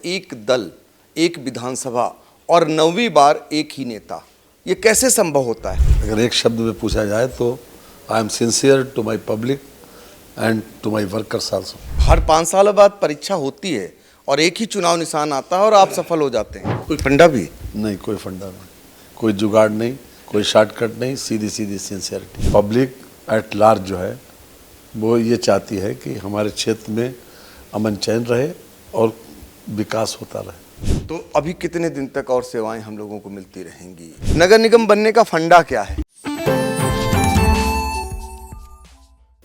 एक दल, एक विधानसभा और 9वीं बार एक ही नेता, ये कैसे संभव होता है? अगर एक शब्द में पूछा जाए तो I am sincere to my public and to my workers also. हर 5 साल बाद परीक्षा होती है और एक ही चुनाव निशान आता है और आप सफल हो जाते हैं, कोई फंडा भी नहीं, कोई फंडा नहीं, कोई जुगाड़ नहीं, कोई शॉर्टकट नहीं, सीधी सीधी सिंसियरिटी। पब्लिक एट लार्ज जो है वो ये चाहती है कि हमारे क्षेत्र में अमन चैन रहे और विकास होता रहे। तो अभी कितने दिन तक और सेवाएं हम लोगों को मिलती रहेंगी? नगर निगम बनने का फंडा क्या है?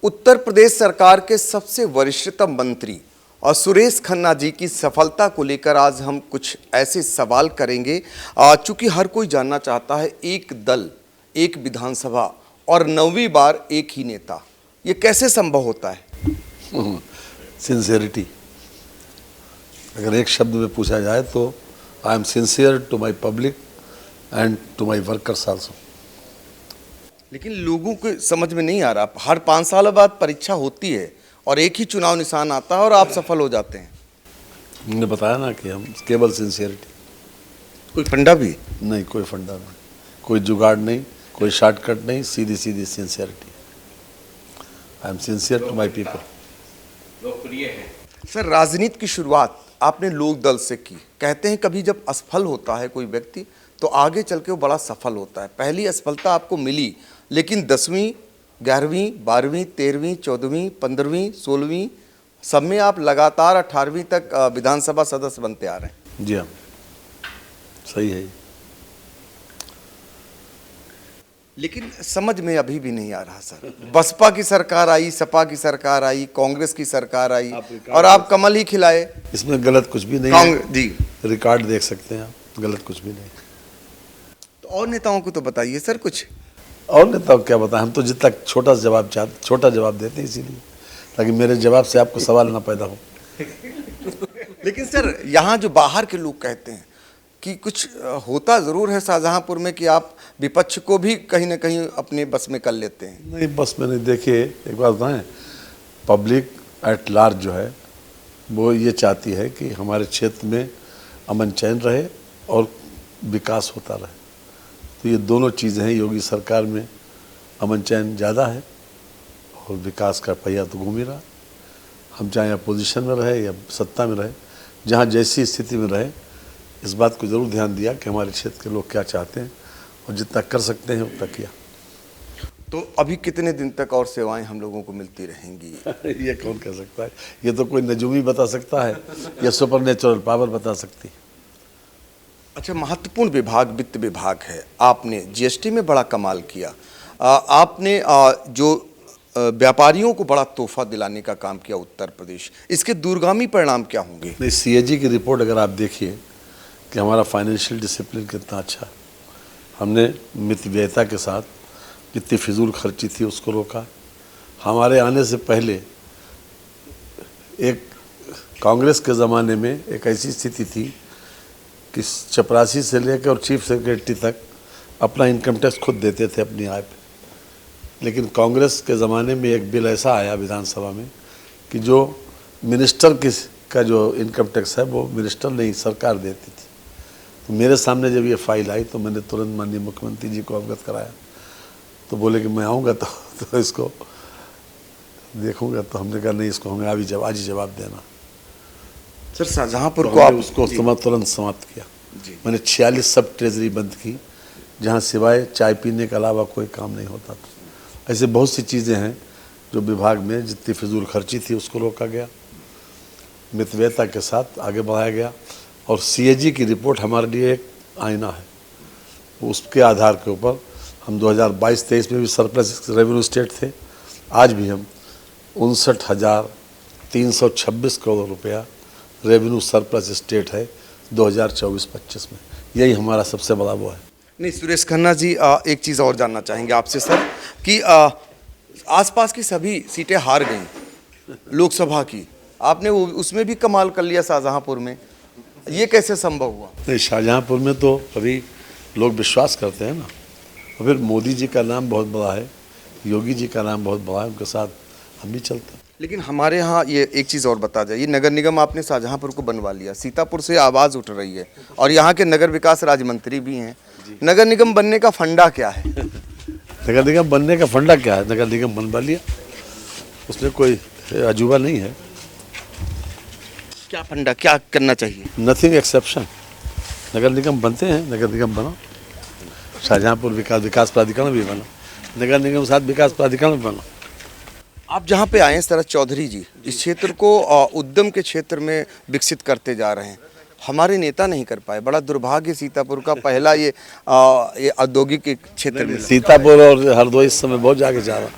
उत्तर प्रदेश सरकार के सबसे वरिष्ठतम मंत्री और सुरेश खन्ना जी की सफलता को लेकर आज हम कुछ ऐसे सवाल करेंगे। चूंकि हर कोई जानना चाहता है, एक दल, एक विधानसभा और 9वीं बार एक ही नेता, ये कैसे संभव होता है? सिंसियरिटी। अगर एक शब्द में पूछा जाए तो I am sincere to my public and to my workers also. लेकिन लोगों को समझ में नहीं आ रहा, हर 5 साल बाद परीक्षा होती है और एक ही चुनाव निशान आता है और आप सफल हो जाते हैं। मैंने बताया ना कि हम केवल सिंसियरिटी। कोई फंडा भी नहीं, कोई फंडा नहीं, कोई जुगाड़ नहीं, कोई शॉर्टकट नहीं, सीधी सीधी sincerity. I am sincere to my people. लोकप्रिय है सर। राजनीति की शुरुआत आपने लोक दल से की। कहते हैं कभी जब असफल होता है कोई व्यक्ति तो आगे चल के वो बड़ा सफल होता है। पहली असफलता आपको मिली, लेकिन 10वीं, 11वीं, 12वीं, 13वीं, 14वीं, 15वीं, 16वीं, सब में आप लगातार 18वीं तक विधानसभा सदस्य बनते आ रहे हैं। जी हाँ, सही है। लेकिन समझ में अभी भी नहीं आ रहा सर। बसपा की सरकार आई, सपा की सरकार आई, कांग्रेस की सरकार आई और आप कमल ही खिलाए। इसमें गलत कुछ भी नहीं है जी, रिकॉर्ड देख सकते हैं आप, गलत कुछ भी नहीं। तो और नेताओं को तो बताइए सर कुछ। और नेताओं को क्या बताएं, हम तो जितना छोटा जवाब देते हैं, इसीलिए ताकि मेरे जवाब से आपको सवाल ना पैदा हो। लेकिन सर, यहाँ जो बाहर के लोग कहते हैं कि कुछ होता ज़रूर है शाहजहांपुर में कि आप विपक्ष को भी कहीं ना कहीं अपने बस में कर लेते हैं। नहीं, बस में नहीं। देखिए, एक बात बताएं, पब्लिक एट लार्ज जो है वो ये चाहती है कि हमारे क्षेत्र में अमन चैन रहे और विकास होता रहे। तो ये दोनों चीज़ें हैं। योगी सरकार में अमन चैन ज़्यादा है और विकास का पहिया तो घूम ही रहा। हम चाहे अपोजिशन में रहे या सत्ता में रहे, जहाँ जैसी स्थिति में रहे, इस बात को ज़रूर ध्यान दिया कि हमारे क्षेत्र के लोग क्या चाहते हैं और जितना कर सकते हैं उतना किया। तो अभी कितने दिन तक और सेवाएं हम लोगों को मिलती रहेंगी? ये कौन कह सकता है? ये तो कोई नजूमी बता सकता है या सुपर नेचुरल पावर बता सकती है। अच्छा, महत्वपूर्ण विभाग वित्त विभाग है। आपने जीएसटी में बड़ा कमाल किया। आपने जो व्यापारियों को बड़ा तोहफा दिलाने का काम किया उत्तर प्रदेश, इसके दूरगामी परिणाम क्या होंगे? नहीं, सीएजी की रिपोर्ट अगर आप देखिए कि हमारा फाइनेंशियल डिसिप्लिन कितना अच्छा है। हमने मितव्ययिता के साथ जितनी फिजूल खर्ची थी उसको रोका। हमारे आने से पहले एक कांग्रेस के ज़माने में एक ऐसी स्थिति थी कि चपरासी से लेकर और चीफ सेक्रेटरी तक अपना इनकम टैक्स खुद देते थे अपनी आय पे। लेकिन कांग्रेस के ज़माने में एक बिल ऐसा आया विधानसभा में कि जो मिनिस्टर का जो इनकम टैक्स है वो मिनिस्टर नहीं, सरकार देती थी। तो मेरे सामने जब ये फाइल आई तो मैंने तुरंत माननीय मुख्यमंत्री जी को अवगत कराया। तो बोले कि मैं आऊँगा तो इसको देखूँगा। तो हमने कहा नहीं, इसको हमें आज ही जवाब देना। सर, शाहजहांपुर तो को आप उसको तुरंत समाप्त किया। मैंने 46 सब ट्रेजरी बंद की, जहाँ सिवाय चाय पीने के अलावा कोई काम नहीं होता था। ऐसे बहुत सी चीज़ें हैं जो विभाग में जितनी फिजूल खर्ची थी उसको रोका गया, मितव्ययिता के साथ आगे बढ़ाया गया। और सीएजी की रिपोर्ट हमारे लिए एक आईना है। उसके आधार के ऊपर हम 2022-23 में भी सरप्लस रेवेन्यू स्टेट थे। आज भी हम 59,326 करोड़ रुपया रेवेन्यू सरप्लस स्टेट है 2024-25 में। यही हमारा सबसे बड़ा वो है। नहीं, सुरेश खन्ना जी, एक चीज़ और जानना चाहेंगे आपसे सर कि आसपास की सभी सीटें हार गई लोकसभा की, आपने उसमें भी कमाल कर लिया शाहजहांपुर में, ये कैसे संभव हुआ? नहीं, शाहजहांपुर में तो अभी लोग विश्वास करते हैं ना। और फिर मोदी जी का नाम बहुत बड़ा है, योगी जी का नाम बहुत बड़ा है, उनके साथ हम भी चलते हैं। लेकिन हमारे यहाँ ये एक चीज़ और बता जाए, ये नगर निगम आपने शाहजहांपुर को बनवा लिया, सीतापुर से आवाज़ उठ रही है और यहाँ के नगर विकास राज्य मंत्री भी हैं। नगर निगम बनने का फंडा क्या है? नगर निगम बनने का फंडा क्या है? नगर निगम बनवा लिया, उसमें कोई अजूबा नहीं है। क्या फंडा, क्या करना चाहिए? Nothing exception. नगर निगम बनते हैं, नगर निगम बनो। शाहजहांपुर विकास प्राधिकरण भी बनो, नगर निगम के साथ विकास प्राधिकरण भी बनो। आप जहाँ पे आए हैं शरद चौधरी जी, इस क्षेत्र को उद्यम के क्षेत्र में विकसित करते जा रहे हैं, हमारे नेता नहीं कर पाए। बड़ा दुर्भाग्य सीतापुर का, पहला ये औद्योगिक क्षेत्र में। सीतापुर और हरदोई इस समय बहुत आगे जा रहा है।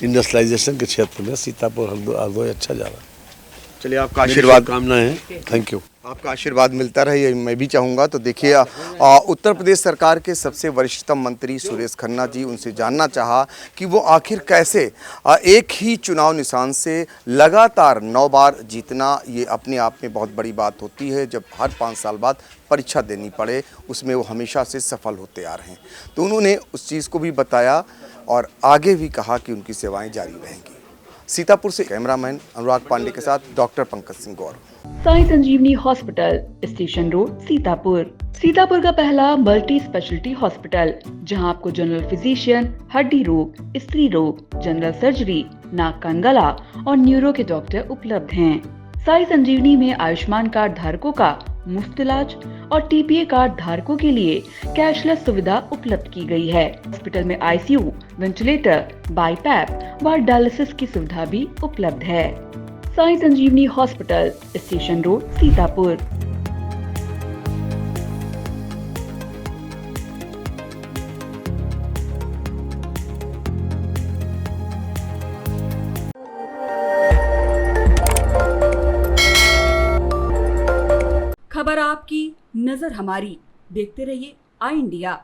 इंडस्ट्रियलाइजेशन के क्षेत्र में सीतापुर हरदोई अच्छा जा रहा है। चलिए, आपका आशीर्वाद, कामनाएं हैं। Thank you. आपका आशीर्वाद मिलता रहे, ये मैं भी चाहूँगा। तो देखिए, उत्तर प्रदेश सरकार के सबसे वरिष्ठतम मंत्री सुरेश खन्ना जी, उनसे जानना चाहा कि वो आखिर कैसे एक ही चुनाव निशान से लगातार 9 बार जीतना, ये अपने आप में बहुत बड़ी बात होती है। जब हर 5 साल बाद परीक्षा देनी पड़े, उसमें वो हमेशा से सफल होते आ रहे हैं। तो उन्होंने उस चीज़ को भी बताया और आगे भी कहा कि उनकी सेवाएँ जारी रहेंगी। सीतापुर से कैमरामैन अनुराग पांडे के साथ doctor Pankaj Singh Gaur. Sai Sanjeevani hospital, station road, Sitapur. Sitapur का पहला मल्टी स्पेशलिटी हॉस्पिटल, जहां आपको जनरल फिजिशियन, हड्डी रोग, स्त्री रोग, जनरल सर्जरी, नाक कान गला और न्यूरो के डॉक्टर उपलब्ध हैं। साई संजीवनी में आयुष्मान कार्ड धारकों का मुफ्त इलाज और टीपीए कार्ड धारकों के लिए कैशलेस सुविधा उपलब्ध की गई है। हॉस्पिटल में आईसीयू, वेंटिलेटर, बाईपैप व डायलिसिस की सुविधा भी उपलब्ध है। Sai Sanjeevani hospital, station road, Sitapur. खबर आपकी, नजर हमारी। देखते रहिए आई इंडिया।